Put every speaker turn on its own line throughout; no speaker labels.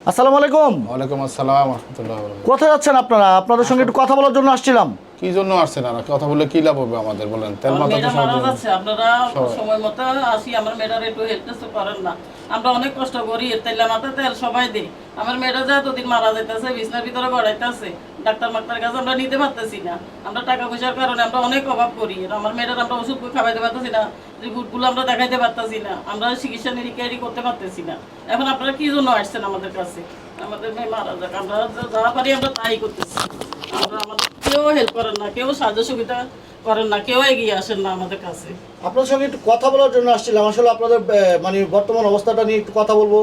আসসালামু আলাইকুম।
ওয়ালাইকুম আসসালাম ওয়া রাহমাতুল্লাহি ওয়া বারাকাতুহু।
কোথায় যাচ্ছেন আপনারা? আপনাদের সঙ্গে একটু কথা বলার জন্য আসছিলাম।
কি জন্য আসছেন আর কথা বলে কি লাভ হবে আমাদের বলেন? তেল
আমার
মাথা তো
মেয়েটা
সব
মারা যাচ্ছে, আপনারা
সবাই।
সময় মতো আসি আমার মেয়েটার একটু হেল্প করেন না। আমরা অনেক কষ্ট করি, তেল মাথা তেল সবাই দিই। আমার মেয়েটা যা এতদিন মারা যাইতেছে, বিছনার ভিতরে গড়াইতেছে, ডাক্তার মাক্তার কাছে আমরা নিতে পারতেছি না। আমরা টাকা পয়সার কারণে আমরা অনেক অভাব করি। আমার মেয়েটার আমরা ওষুধ খাওয়াইতে পারতেছি না, রিপোর্টগুলো আমরা দেখাইতে পারতেছি না, আমরা চিকিৎসা নিরীক্ষারি করতে পারতেছি না। এখন আপনারা কি জন্য আসছেন আমাদের কাছে? আমাদের মেয়ে মারা যাক, আমরা যা পারি আমরা তাই করতেছি। আমরা আমাদের কেউ হেল্প করেন না, কেউ সাহায্য সুবিধা করেন না, কেউ এগিয়ে আসেন না আমাদের কাছে।
আপনাদের সঙ্গে একটু কথা বলার জন্য আসছিলাম। আসলে আপনাদের মানে বর্তমান অবস্থাটা নিয়ে একটু কথা বলবো।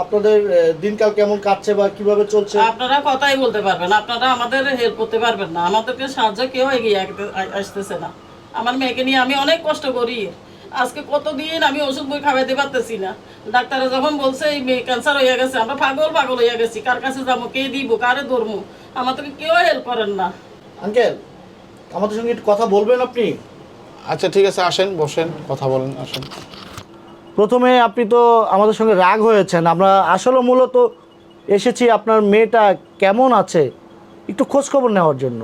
আপনাদের দিনকাল কেমন কাটছে বা কিভাবে চলছে?
আপনারা কথাই বলতে পারবেন, আপনারা আমাদের হেল্প করতে পারবেন না, আমাদেরকে সাহায্য কেউ এগিয়ে আসতেছে না। আমার মেয়েকে নিয়ে আমি অনেক কষ্ট করি। আজকে কতদিন আমি ওষুধ বই খাওয়াইতে পারতেছি না। ডাক্তারে যখন বলছে এই মেয়ে ক্যান্সার হয়ে গেছে, আমরা পাগল হয়ে গেছি। কার কাছে যাবো, কে দিব, কারে ধরবো? আমাদেরকে কেউ হেল্প করেন না।
আঙ্কেল, আমাদের সঙ্গে একটু কথা বলবেন আপনি?
আচ্ছা ঠিক আছে, আসেন বসেন, কথা বলেন, আসেন।
প্রথমে আপনি তো আমাদের সঙ্গে রাগ হয়েছেন। আমরা আসলে মূলত এসেছি আপনার মেয়েটা কেমন আছে একটু খোঁজখবর নেওয়ার জন্য।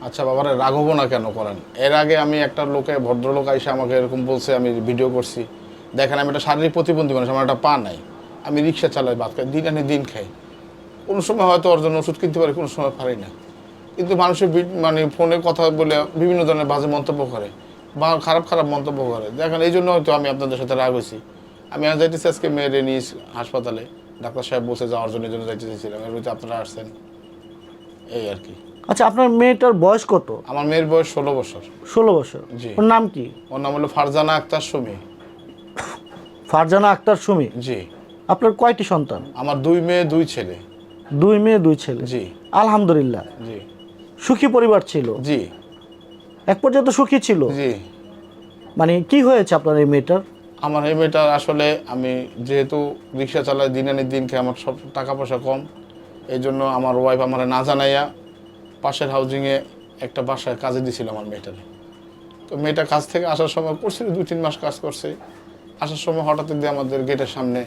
আচ্ছা বাবারে, রাঘব না কেন করেন? এর আগে আমি একটা ভদ্রলোক এসে আমাকে এরকম বলছে, আমি ভিডিও করছি। দেখেন আমি একটা শারীরিক প্রতিবন্ধী মানুষ, আমার একটা পা নাই, আমি রিক্সা চালাই, ভাত খাই, দিন আনি দিন খাই। কোনো সময় হয়তো ওর জন্য ওষুধ কিনতে পারি, কোনো সময় পারি না। কিন্তু মানুষের মানে ফোনে কথা বলে বিভিন্ন ধরনের বাজে মন্তব্য করে বা খারাপ মন্তব্য করে। দেখেন এই জন্য হয়তো আমি আপনাদের সাথে রাগ হয়েছি। আমি আজ যাইতেছি আজকে মেয়েরে নিয়ে হাসপাতালে, ডাক্তার সাহেব বসে যাওয়ার জন্য যাইতে চাইছিলাম, এর মধ্যে আপনারা আসছেন, এই আর কি।
আচ্ছা, আপনার মেয়েটার বয়স কত?
আমার মেয়ের বয়স 16 বছর।
16 বছর।
জি।
ওর নাম কি?
ওর নাম হলো ফারজানা আক্তার সুমি।
ফারজানা আক্তার সুমি।
জি।
আপনার কয়টি সন্তান?
আমার 2 মেয়ে 2 ছেলে।
2 মেয়ে 2 ছেলে।
জি।
আলহামদুলিল্লাহ।
জি।
সুখী পরিবার ছিল।
জি।
এক পর্যন্ত সুখী ছিল।
জি।
মানে কি হয়েছে আপনার এই মেয়েটার?
আমার এই মেয়েটার আসলে আমি যেহেতু রিক্সা চালাই, দিন আনি দিন খেয়ে, আমার সব টাকা পয়সা কম, এই জন্য আমার ওয়াইফ আমার না জানাইয়া পাশের হাউজিংয়ে একটা বাসায় কাজে দিয়েছিল আমার মেয়েটারে। তো মেয়েটা কাজ থেকে আসার সময় করছিল, 2-3 মাস কাজ করছে। আসার সময় হঠাৎ দিয়ে আমাদের গেটের সামনে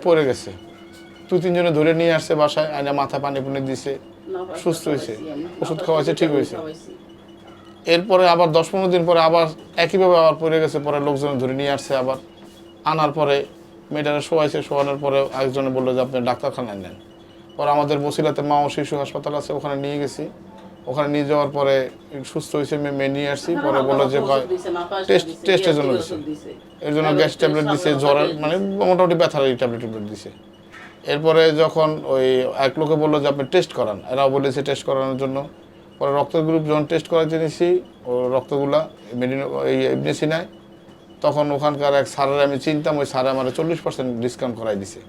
পড়ে গেছে। 2-3 জনে ধরে নিয়ে আসছে বাসায়, আইনা মাথা পানি পুনি দিছে, সুস্থ হয়েছে, ওষুধ খাওয়াইছে, ঠিক হয়েছে। এরপরে আবার 10-15 দিন পরে আবার একইভাবে আবার পড়ে গেছে। পরে লোকজন ধরে নিয়ে আসছে, আবার আনার পরে মেয়েটারে শোয়ানোর পরে একজনে বললো যে আপনি ডাক্তারখানায় নেন। পরে আমাদের বসিলাতে মা ও শিশু হাসপাতাল আছে, ওখানে নিয়ে গেছি। ওখানে নিয়ে যাওয়ার পরে সুস্থ হয়েছে, মেয়ে নিয়ে আসছি। পরে বললো যে টেস্টের জন্য দিছে, এর জন্য গ্যাস ট্যাবলেট দিছে, জ্বরের মানে মোটামুটি ব্যথার ট্যাবলেট দিছে। এরপরে যখন ওই এক লোকে বললো যে আপনি টেস্ট করান, এরাও বলেছে টেস্ট করানোর জন্য। পরে রক্তের গ্রুপ যখন টেস্ট করাইতে নিয়েছি, ও রক্তগুলা এই এমনি সিনায়, তখন ওখানকার এক স্যারের আমি চিনতাম, ওই স্যারে আমার 40% ডিসকাউন্ট করাই দিছে।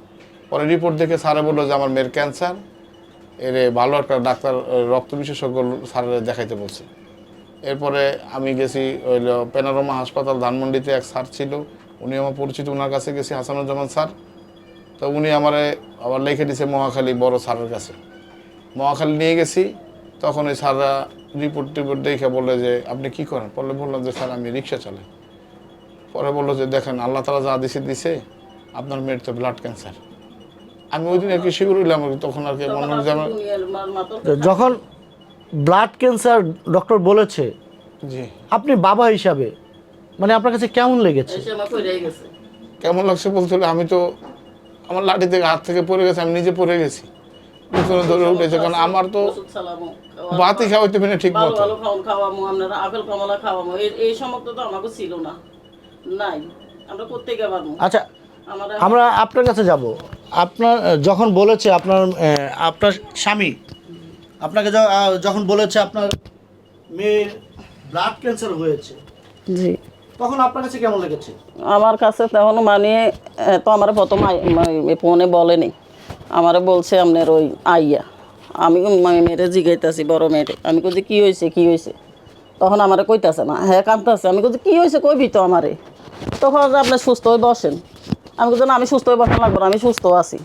পরে রিপোর্ট দেখে স্যারে বললো যে আমার মেয়ের ক্যান্সার, এর ভালো একটা ডাক্তার রক্ত বিশেষজ্ঞ স্যারের দেখাইতে বলছে। এরপরে আমি গেছি ওই প্যানোরামা হাসপাতাল ধানমন্ডিতে, এক স্যার ছিল, উনি আমার পরিচিত, ওনার কাছে গেছি, হাসানুজ্জামান স্যার। তো উনি আমারে আবার লিখে দিছে মহাখালী বড় স্যারের কাছে। মহাখালী নিয়ে গেছি, তখন ওই স্যাররা রিপোর্ট দেখে বললে যে আপনি কি করেন? পরে বললাম যে স্যার আমি রিক্সা চালাই। পরে বললো যে দেখেন আল্লাহ তাআলা যা দিছে, আপনার মেয়ের তো ব্লাড ক্যান্সার। আমি ওই দিন আর কি শিওর হইলাম, তখন আর কি মনে হয় যে আমার।
যখন ব্লাড ক্যান্সার ডক্টর বলেছে,
জি।
আপনি বাবা হিসাবে মানে আপনার কাছে কেমন লেগেছে?
কেমন লাগছে বলতে হলে, আমি তো আমার লাঠি থেকে হাত থেকে পড়ে গেছে, আমি নিজে পড়ে গেছি, পিছনে ধরে উঠেছে, কারণ আমার তো বাতি খাওয়াইতে পারি না ঠিক মতো।
খাওয়ামো, আপনারা আপেল কমলা খাওয়ামো, এই সমস্ত তো আমাকে ছিল না, নাই, আমরা করতে পারবো।
আচ্ছা, আমরা আপনার কাছে যাব। আপনার যখন বলেছে আপনার আপনার স্বামী আপনাকে যখন বলেছে আপনার মেয়ের ব্লাড ক্যান্সার হয়েছে,
জি,
তখন আপনার কাছে কেমন লেগেছে?
আমার কাছে তখন মানে তো আমার প্রথম ফোনে বলেনি, আমারে বলছে আপনার ওই আইয়া। আমি মেয়েরে জিগাইতেছি, বড় মেয়েরে, আমি কইছি কী হয়েছে? তখন আমারে কইতাছে না, হ্যাঁ কাঁদতেছে। আমি কইছি কী হয়েছে, কইবি তো আমারে। তখন আপনি সুস্থ হয়ে বসেন। আমি বলছি না, আমি সুস্থ হয়ে বসান লাগবো না, আমি সুস্থ আছি,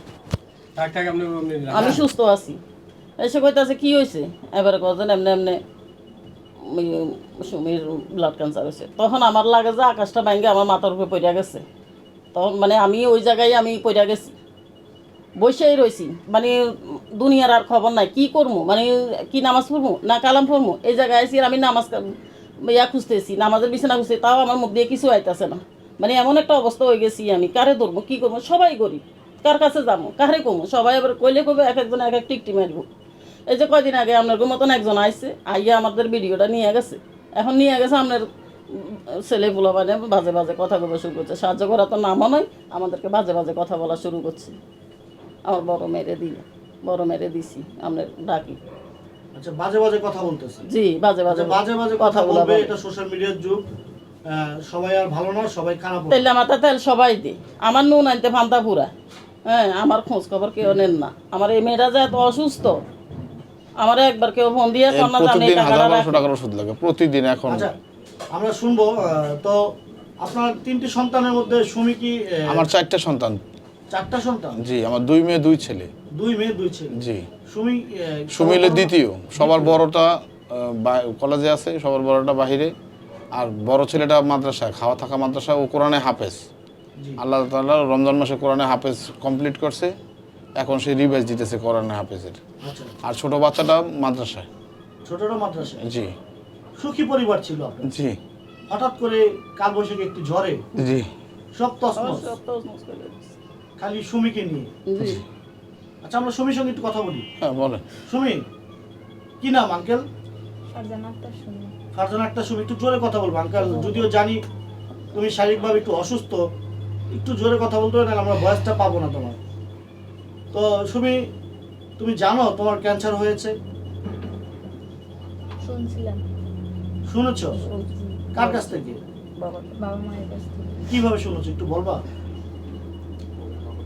আমি সুস্থ আছি। এসে কইতাছে কী হয়েছে? এবারে কজন এমনি সুমির ব্লাড ক্যান্সার হয়েছে। তখন আমার লাগে যে আকাশটা ভাঙ্গে আমার মাথার উপরে পড়ে গেছে। তখন মানে আমি ওই জায়গায় আমি পড়ে গেছি। বসেই রয়েছি মানে দুনিয়ার আর খবর নাই কি করবো মানে কি নামাজ পড়বো না কালাম পড়বো এই জায়গায় আইসি আর আমি নামাজ ইয়া খুঁজতেছি নামাজের বিছানা খুঁজতে তাও আমার মুখ দিয়ে কিছু আইতাছে না মানে এমন একটা অবস্থা হয়ে গেছি আমি কারে ধরবো কি করবো সবাই গরিব কার কাছে যাবো কারে কমো সবাই এবার কইলে কবে এক একজন এক এক টিকটি মারবো এই যে কয়দিন আগে আপনার মতন একজন আইসে আইয়া আমাদের ভিডিওটা নিয়ে গেছে এখন নিয়ে গেছে আপনার ছেলে পোলা মানে বাজে বাজে কথা বলা শুরু করছে সাহায্য করা তো নামও নয় আমাদেরকে বাজে বাজে কথা বলা শুরু করছে আমার বড় মেরে দিছি আপনার ডাকি
আচ্ছা বাজে বাজে কথা বলতেছে
জি বাজে বাজে
আচ্ছা, বাজে বাজে কথা বলবে এটা সোশ্যাল মিডিয়ার যুগ সবাই আর ভালো না সবাই খারাপ
তেলে মাথা তেল সবাই দিই আমার নুন আনতে ফান্তা পুরা হ্যাঁ আমার খোঁজ খবর কেউ নেন না আমার এই মেয়েটা যে এত অসুস্থ আমার একবার কেউ ফোন দিয়ে কন্যা জানে
প্রতিদিন
টাকাটা
1000-1200 টাকার ওষুধ লাগে প্রতিদিন এখন।
আচ্ছা আমরা শুনবো তো আপনার 3টি সন্তানের মধ্যে সুমি কি
আমার 4টা সন্তান।
4টা সন্তান?
জি আমার 2 মেয়ে 2 ছেলে।
2 মেয়ে 2 ছেলে।
জি
সুমি
সুমিলে দ্বিতীয়, সবার বড়টা কলেজে আছে, সবার বড়টা বাহিরে, আর বড় ছেলেটা মাদ্রাসায় খাওয়া থাকা মাদ্রাসা, ও কোরআনে হাফেজ। আল্লাহ তাআলা রমজান মাসে কোরআনে হাফেজ কমপ্লিট করছে, এখন সে রিভাইজ দিতেছে কোরআনে হাফেজের।
আচ্ছা
আর ছোট বাচ্চাটা মাদ্রাসায়।
ছোটটা মাদ্রাসায়?
জি।
সুখী পরিবার ছিল আপনার?
জি।
হঠাৎ করে কালবৈশাখী একটু ঝড়ে
জি
সব তছনছ খালি সুমিকে নিয়ে।
জি
আচ্ছা আমরা সুমির সঙ্গে একটু কথা বলি।
হ্যাঁ বলেন।
সুমি কি নাম আঙ্কেল?
ফারজানা আক্তার সুমি।
ফারজানা আক্তার সুমি, একটু জোরে কথা বলবো আঙ্কেল, যদিও জানি তুমি শারীরিকভাবে একটু অসুস্থ, একটু জোরে কথা বলতে হবে, নাহলে আমরা ভয়েসটা পাবো না তোমার। তো সুমি তুমি জানো তোমার ক্যান্সার হয়েছে?
শুনছিলাম।
শুনেছো? কার কাছ থেকে?
বাবা মায়ের কাছ থেকে।
কিভাবে শুনেছো একটু বলবা?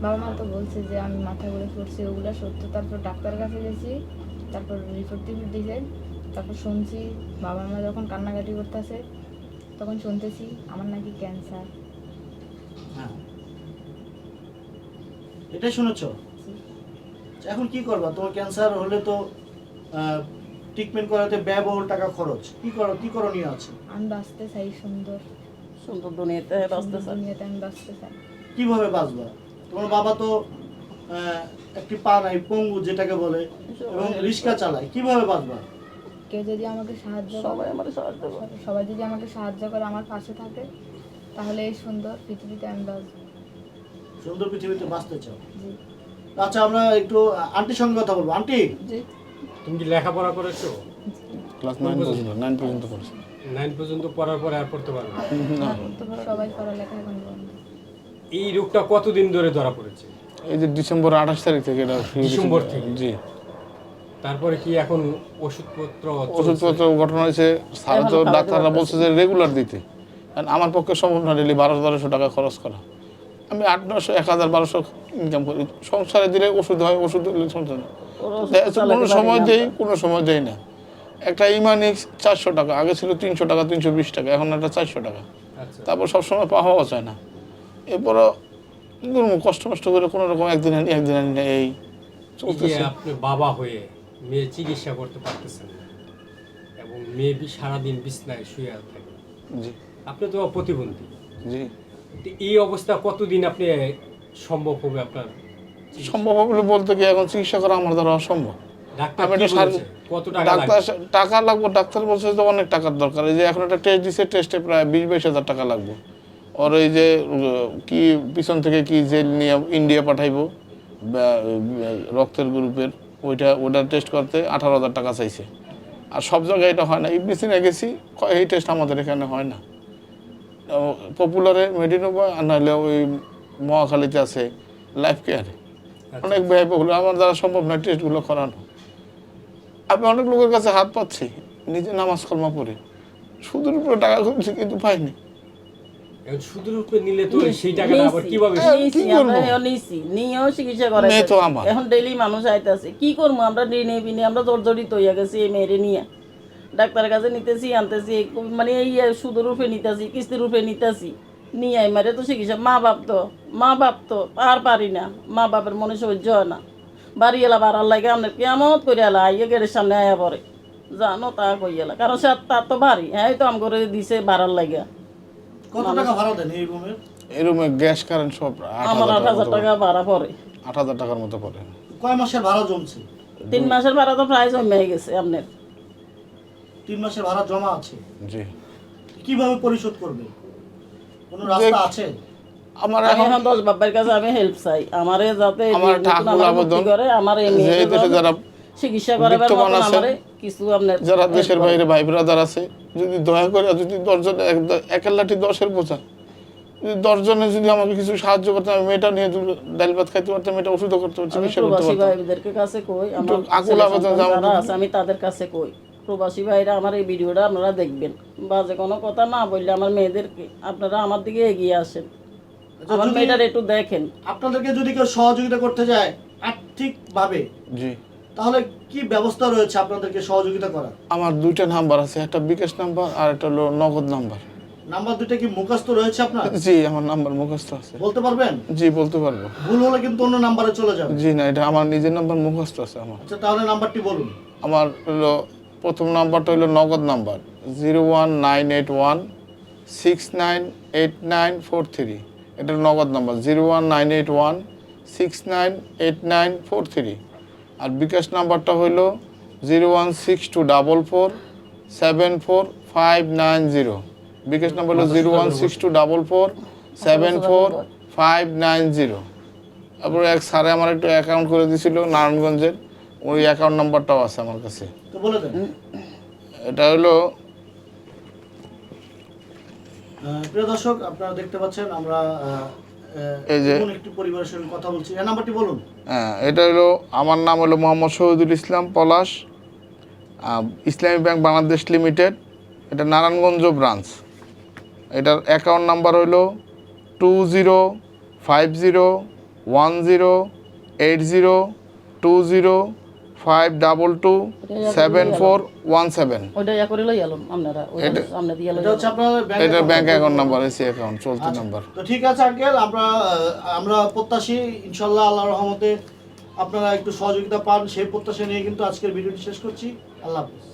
বাবা মা তো বলছে যে আমি মাথা ঘুরে পড়ছি, ওগুলা সত্য। তারপর ডাক্তারের কাছে গেছি, তারপর রিপোর্ট দিয়েছে, তারপর শুনছি বাবা মা যখন কান্নাকাটি করতেছে তখন শুনতেছি আমার নাকি ক্যান্সার।
হ্যাঁ এটাই শুনেছো? এখন কি করবা? তোমার ক্যান্সার হলে তো ট্রিটমেন্ট করাতে ব্যয়বহুল টাকা খরচ, কি করণীয় আছে?
আমি বাঁচতে চাই সুন্দর
সুন্দর দুনিয়াতে বাঁচতে চাই।
দুনিয়াতে, আমি বাঁচতে চাই।
কিভাবে বাঁচবা? তোমার বাবা তো একটি পা নাই, পঙ্গু যেটাকে বলে, এবং রিক্সা চালায়, কিভাবে বাঁচবা?
কেউ যদি আমাকে সাহায্য
সবাই
করে,
আমার সাহায্য করে।
সবাই যদি আমাকে সাহায্য করে, আমার পাশে থাকে, তাহলে এই সুন্দর পৃথিবীতে আমি বাঁচবো।
সুন্দর পৃথিবীতে বাঁচতে চাও?
জি।
আচ্ছা আমরা একটু আন্টির সঙ্গে কথা বলবো। আন্টি
জি
তুমি কি লেখাপড়া করেছো?
ক্লাস 9 পর্যন্ত পড়ছি।
9 পর্যন্ত পড়ার পরে আর পড়তে পারবে না?
সবাই পড়ালেখা এখন বন্ধ।
এই রোগটা কতদিন ধরে ধরা পড়েছে?
এই যে ডিসেম্বর 28 তারিখ থেকে এটা
ডিসেম্বর থেকে?
জি।
তারপরে কি এখন ওষুধপত্র
ওষুধপত্র ঘটনা হয়েছে, স্যার তো ডাক্তাররা বলছে যে রেগুলার দিতে, কারণ আমার পক্ষে সম্ভব না ডেলি 1200 টাকা খরচ করা। আমি 800, 1000, 1200 ইনকাম করি, সংসারে দিলে ওষুধ হয়, ওষুধ দিলে সংসার কোনো সময় দেই, কোনো সময় দেই না। একটা ইমানিক্স 400 টাকা, আগে ছিল 300 টাকা, 320 টাকা, এখন একটা 400 টাকা।
আচ্ছা।
তারপর সবসময় পাওয়া যায় না, এরপরও কষ্ট করে কোনো রকম একদিন আনি না, এই
এই যে
চলতেছে।
আপনি বাবা হয়ে মেয়ে চিকিৎসা করতে পারতেছেন না এবং মেয়ে সারাদিন বিছনায় শুয়ে থাকে,
জি
আপনি তো প্রতিবন্ধী,
জি।
তো এই অবস্থা কতদিন আপনি সম্ভব হবে আপনার?
সম্ভব হবে বলতে কি, এখন চিকিৎসা করা আমার দ্বারা অসম্ভব।
ডাক্তার
আমি
কি
একটা
বলেছে? কত টাকা
ডাক্তার
লাগবে?
টাকা লাগবে, ডাক্তার বলছে যে অনেক টাকার দরকার। এই যে এখন একটা টেস্ট দিছে, টেস্টে প্রায় 20-22 হাজার টাকা লাগবে। ওর এই যে কি পিছন থেকে কি জেল নিয়ে ইন্ডিয়া পাঠাইবো রক্তের গ্রুপের, ওইটা টেস্ট করতে 18,000 টাকা চাইছে। আর সব জায়গায় এটা হয় না। ইবনিসিনে গেছি, এই টেস্ট আমাদের এখানে হয় না। পপুলারে মেডিনোভা, আর নাহলে ওই মহাখালীতে আছে লাইফ কেয়ারে, অনেক ব্যয়বহুল, আমার দ্বারা সম্ভব না টেস্টগুলো করানো। আমি অনেক লোকের কাছে হাত পাচ্ছি, নিজে নামাজ কলমা পড়ে, সুদের উপরে টাকা খুঁজছি কিন্তু পাইনি।
এখন সুদের উপরে নিলে তো সেই টাকাটা আবার কিভাবে?
নিয়েও চিকিৎসা করে
মেয়ে তো আমার।
এখন ডেইলি মানুষ আইতাছে, কি করবো আমরা বিনে আমরা জর্জরিত হইয়া গেছি এই মেয়েরে নিয়ে। ডাক্তারের কাছে নিতেছি, আনতেছি, মানে এই সুদের রূপে নিতেছি, কিস্তির রূপে নিতেছি, নিয়ে মারে তো চিকিৎসা। মা বাপ তো আর পারি না, মা বাপের মনে সহ্য হয় না। বাড়ি এলা বাড়ার লাগে আপনার কেমন করে এলা আইয়া গেটের সামনে আয়া পড়ে, জানো তা কই এলা, কারণ সে তার তো বাড়ি, হ্যাঁ তো আম করে দিছে বাড়ার লাগে।
কত টাকা ভাড়া দেন এই রুমের?
এই রুমে গ্যাস কারেন্ট সব
আমার 8,000 টাকা ভাড়া পড়ে।
8,000 টাকার মতো পড়ে।
কয় মাসের ভাড়া জমছে?
3 মাসের ভাড়া তো প্রায় জমে গেছে আপনার।
3 মাসের ভাড়া জমা আছে,
জি।
কিভাবে পরিশোধ করবে? কোনো রাস্তা আছে?
আমার
আমি
এখন
এখন 10 বাবার কাছে আমি হেল্প চাই, আমারে যাতে
আমার
নতুন
ঠাকুর
আমার
আবেদন,
ভর্তি করে, আমার এই
যে
মেয়েকে
দেশে যারা
চিকিৎসা করাবার
বিত্তবান
মতন
আছেন,
আমারে কিছু আপনার
যারা
help
দেশের
করে।
বাইরে ভাই ব্রাদার আছে, যদি দয়া করে যদি 10 জন একের লাঠি 10-এর বোঝা, যদি 10 জনে যদি আমাকে কিছু সাহায্য করতে, আমি মেয়েটা নিয়ে ডাল ভাত খাইতে পারতাম, মেয়েটা ওষুধও করতে পারতাম,
আমি
চিকিৎসা করতে
প্রবাসী
পারতাম।
ভাইদেরকে কাছে কই, আমার
আকুল
ছেলে
আবেদন
সন্তান
জানাবো।
যারা আছে আমি তাদের কাছে কই, প্রবাসী ভাইরা আমার এই ভিডিওটা আপনারা দেখবেন, বাজে কোনো কথা না বললে আমার মেয়েদেরকে আপনারা আমার দিকে এগিয়ে আসেন, আমার
যদি
মেয়েটার একটু দেখেন।
আপনাদেরকে যদি কেউ সহযোগিতা করতে যায় আর্থিকভাবে,
জি।
তাহলে কি ব্যবস্থা রয়েছে আপনাদেরকে সহযোগিতা করার?
আমার 2টা নাম্বার আছে, একটা বিকাশ নাম্বার আর একটা হলো নগদ নাম্বার।
নাম্বার দুটো কি মুখস্থ রয়েছে আপনার?
জি, আমার নাম্বার মুখস্থ আছে।
বলতে পারবেন?
জি, বলতে পারবো।
ভুল হলে কিন্তু অন্য নাম্বারে চলে যাবে।
জি না, এটা আমার নিজের নাম্বার মুখস্থ আছে আমার।
আচ্ছা, তাহলে নাম্বারটি বলুন।
আমার হলো প্রথম নাম্বারটা হলো নগদ নাম্বার 01981698943। এটা নগদ নাম্বার 01981698943। আর বিকাশ নাম্বারটা হলো 01624474590। বিকাশ নাম্বার হলো 01624474590। তারপরে এক স্যারে আমার একটু অ্যাকাউন্ট করে দিয়েছিল নারায়ণগঞ্জের, ওই অ্যাকাউন্ট নাম্বারটাও আছে আমার কাছে।
তো বলে দেন।
এটা হলো
প্রিয় দর্শক, আপনারা দেখতে পাচ্ছেন আমরা
এই যে
এমন একটি পরিবারের সঙ্গে কথা বলছি। এই নাম্বারটি বলুন।
এটা হলো, আমার নাম হলো মোহাম্মদ শহীদুল ইসলাম পলাশ, ইসলামী ব্যাংক বাংলাদেশ লিমিটেড, এটা নারায়ণগঞ্জ ব্রাঞ্চ। এটার অ্যাকাউন্ট নাম্বার হলো 20502080227417।
ওইটা ইয়া করে লই এলাম আপনারা, ওইটা সামনে দিয়ে লই
এটা হচ্ছে আপনাদের
এটা
bank
bank account number, AC account চলতি নাম্বার।
তো ঠিক আছে আঙ্কেল, আমরা প্রত্যাশী ইনশাল্লাহ আল্লাহর রহমতে আপনারা একটু সহযোগিতা পান, সেই প্রত্যাশা নিয়ে কিন্তু আজকের ভিডিওটি শেষ করছি। আল্লাহ হাফেজ।